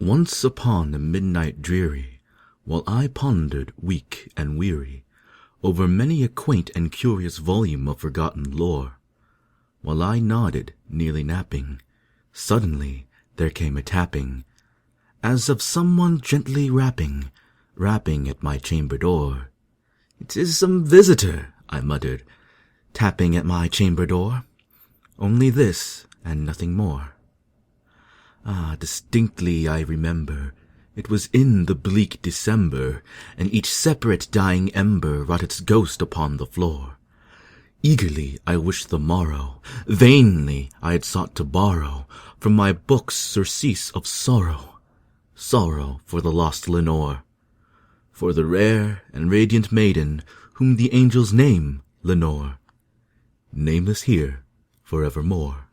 Once upon a midnight dreary, while I pondered, weak and weary, over many a quaint and curious volume of forgotten lore, while I nodded, nearly napping, suddenly there came a tapping, as of someone gently rapping at my chamber door. "'Tis some visitor," I muttered, "tapping at my chamber door. Only this, and nothing more." Distinctly I remember, it was in the bleak December, and each separate dying ember wrought its ghost upon the floor. Eagerly I wished the morrow, vainly I had sought to borrow from my books surcease of sorrow, sorrow for the lost Lenore, for the rare and radiant maiden whom the angels name Lenore, nameless here forevermore.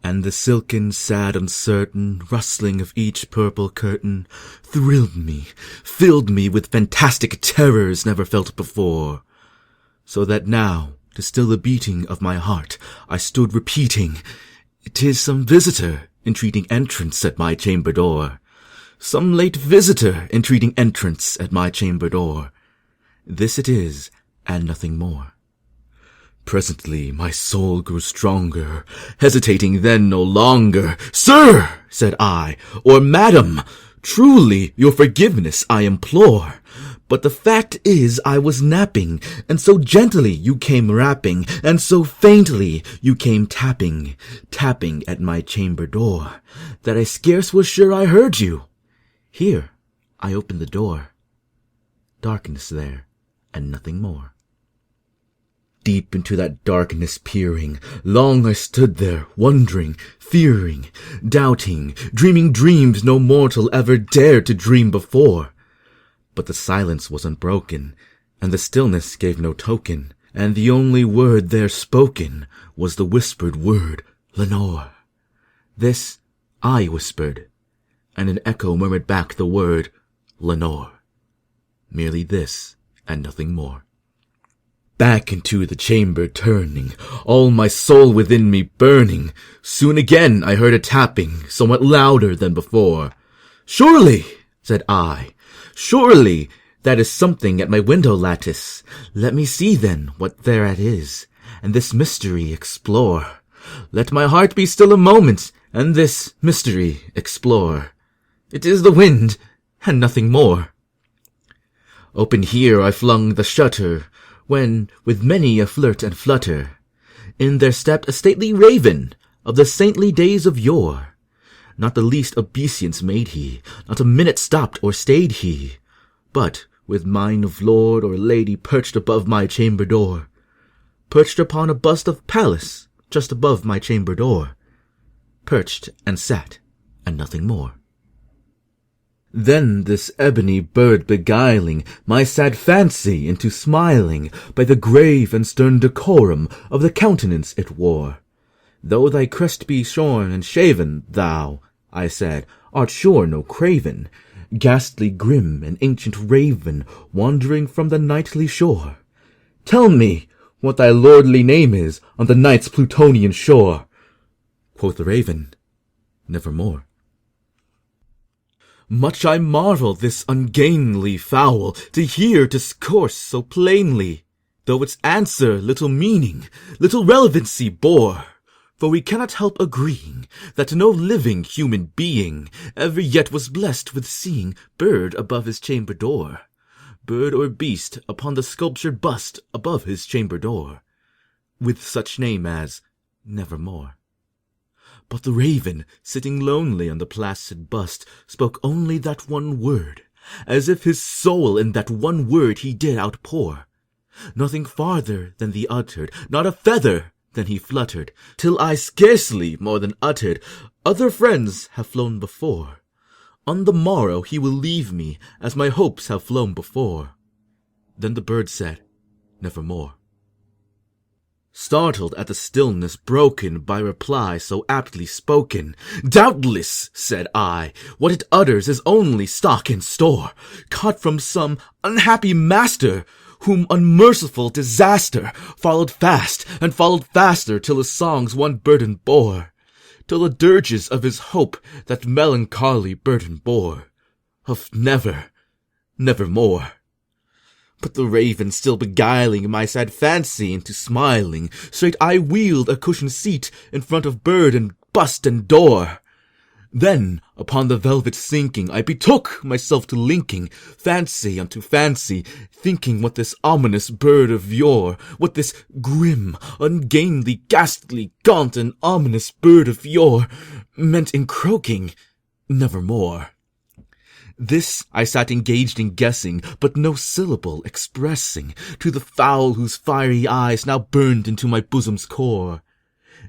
And the silken, sad, uncertain rustling of each purple curtain thrilled me, filled me with fantastic terrors never felt before, so that now, to still the beating of my heart, I stood repeating, "'Tis some visitor entreating entrance at my chamber door, some late visitor entreating entrance at my chamber door. This it is, and nothing more." Presently my soul grew stronger, hesitating then no longer. "Sir," said I, "or madam, truly your forgiveness I implore. But the fact is I was napping, and so gently you came rapping, and so faintly you came tapping at my chamber door, that I scarce was sure I heard you. Here I opened the door. Darkness there, and nothing more." Deep into that darkness peering, long I stood there, wondering, fearing, doubting, dreaming dreams no mortal ever dared to dream before. But the silence was unbroken, and the stillness gave no token, and the only word there spoken was the whispered word, "Lenore." This I whispered, and an echo murmured back the word, "Lenore." Merely this, and nothing more. Back into the chamber turning, all my soul within me burning, soon again I heard a tapping, somewhat louder than before. "Surely," said I, "surely that is something at my window lattice. Let me see then what thereat is, and this mystery explore. Let my heart be still a moment, and this mystery explore. It is the wind, and nothing more." Open here I flung the shutter, when, with many a flirt and flutter, in there stepped a stately raven of the saintly days of yore. Not the least obeisance made he, not a minute stopped or stayed he, but, with mine of lord or lady perched above my chamber door, perched upon a bust of Pallas just above my chamber door, perched and sat, and nothing more. Then this ebony bird beguiling my sad fancy into smiling by the grave and stern decorum of the countenance it wore. "Though thy crest be shorn and shaven, thou," I said, "art sure no craven, ghastly grim and ancient raven wandering from the nightly shore. Tell me what thy lordly name is on the night's Plutonian shore." Quoth the raven, "Nevermore." Much I marvel this ungainly fowl to hear discourse so plainly, though its answer little meaning, little relevancy bore. For we cannot help agreeing that no living human being ever yet was blessed with seeing bird above his chamber door, bird or beast upon the sculptured bust above his chamber door, with such name as Nevermore. But the raven, sitting lonely on the placid bust, spoke only that one word, as if his soul in that one word he did outpour. Nothing farther than the uttered, not a feather than he fluttered, till I scarcely more than uttered, "Other friends have flown before. On the morrow he will leave me, as my hopes have flown before." Then the bird said, "Nevermore." Startled at the stillness broken by reply so aptly spoken, "Doubtless," said I, "what it utters is only stock and store, caught from some unhappy master, whom unmerciful disaster followed fast and followed faster till his songs one burden bore. till the dirges of his hope that melancholy burden bore, of never, nevermore. But the raven still beguiling my sad fancy into smiling, straight I wheeled a cushioned seat in front of bird and bust and door. Then, upon the velvet sinking, I betook myself to linking fancy unto fancy, thinking what this ominous bird of yore, what this grim, ungainly, ghastly, gaunt, and ominous bird of yore meant in croaking nevermore. This I sat engaged in guessing, but no syllable expressing to the fowl whose fiery eyes now burned into my bosom's core.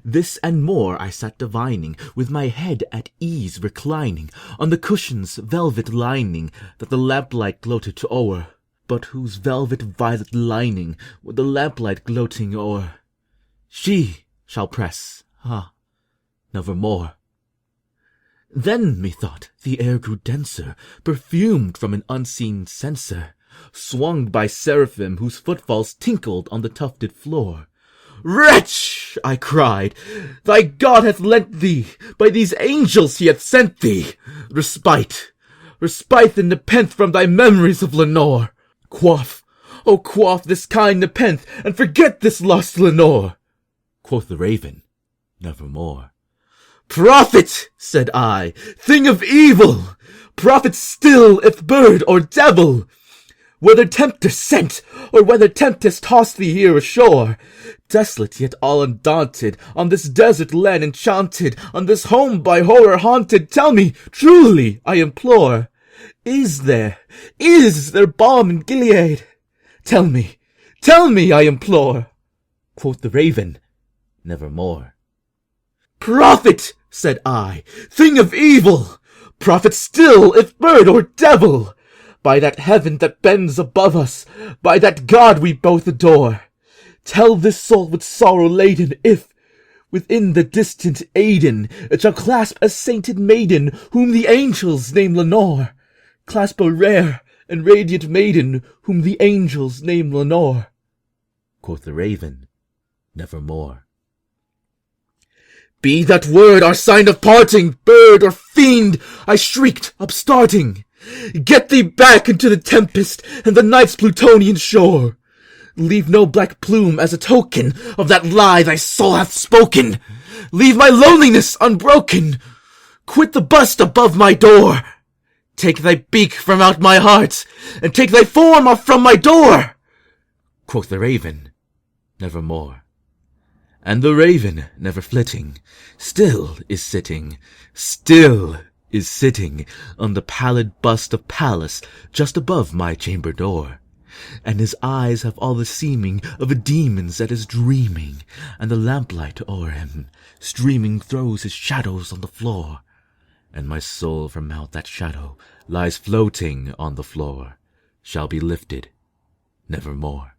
This and more I sat divining, with my head at ease reclining on the cushion's velvet lining that the lamplight gloated o'er, but whose velvet violet lining with the lamplight gloating o'er she shall press, nevermore. Then, methought, the air grew denser, perfumed from an unseen censer, swung by seraphim whose footfalls tinkled on the tufted floor. "Wretch!" I cried, "thy God hath lent thee, by these angels he hath sent thee, respite, respite and nepenthe from thy memories of Lenore. Quaff, oh quaff this kind nepenthe, and forget this lost Lenore." Quoth the raven, "Nevermore." "Prophet," said I, "thing of evil, prophet still, if bird or devil, whether tempter sent, or whether tempest tossed thee here ashore, desolate yet all undaunted, on this desert land enchanted, on this home by horror haunted, tell me, truly, I implore, is there balm in Gilead? Tell me, I implore." Quoth the raven, "Nevermore." "Prophet," said I, "thing of evil, prophet still, if bird or devil, by that heaven that bends above us, by that God we both adore, tell this soul with sorrow laden if, within the distant Aidenn, it shall clasp a sainted maiden whom the angels name Lenore, clasp a rare and radiant maiden whom the angels name Lenore." Quoth the raven, "Nevermore." "Be that word our sign of parting, bird or fiend," I shrieked, upstarting. "Get thee back into the tempest and the night's Plutonian shore. Leave no black plume as a token of that lie thy soul hath spoken. Leave my loneliness unbroken. Quit the bust above my door. Take thy beak from out my heart, and take thy form off from my door." Quoth the raven, "Nevermore." And the raven, never flitting, still is sitting on the pallid bust of Pallas just above my chamber door, and his eyes have all the seeming of a demon's that is dreaming, and the lamplight o'er him, streaming, throws his shadows on the floor, and my soul from out that shadow lies floating on the floor, shall be lifted nevermore.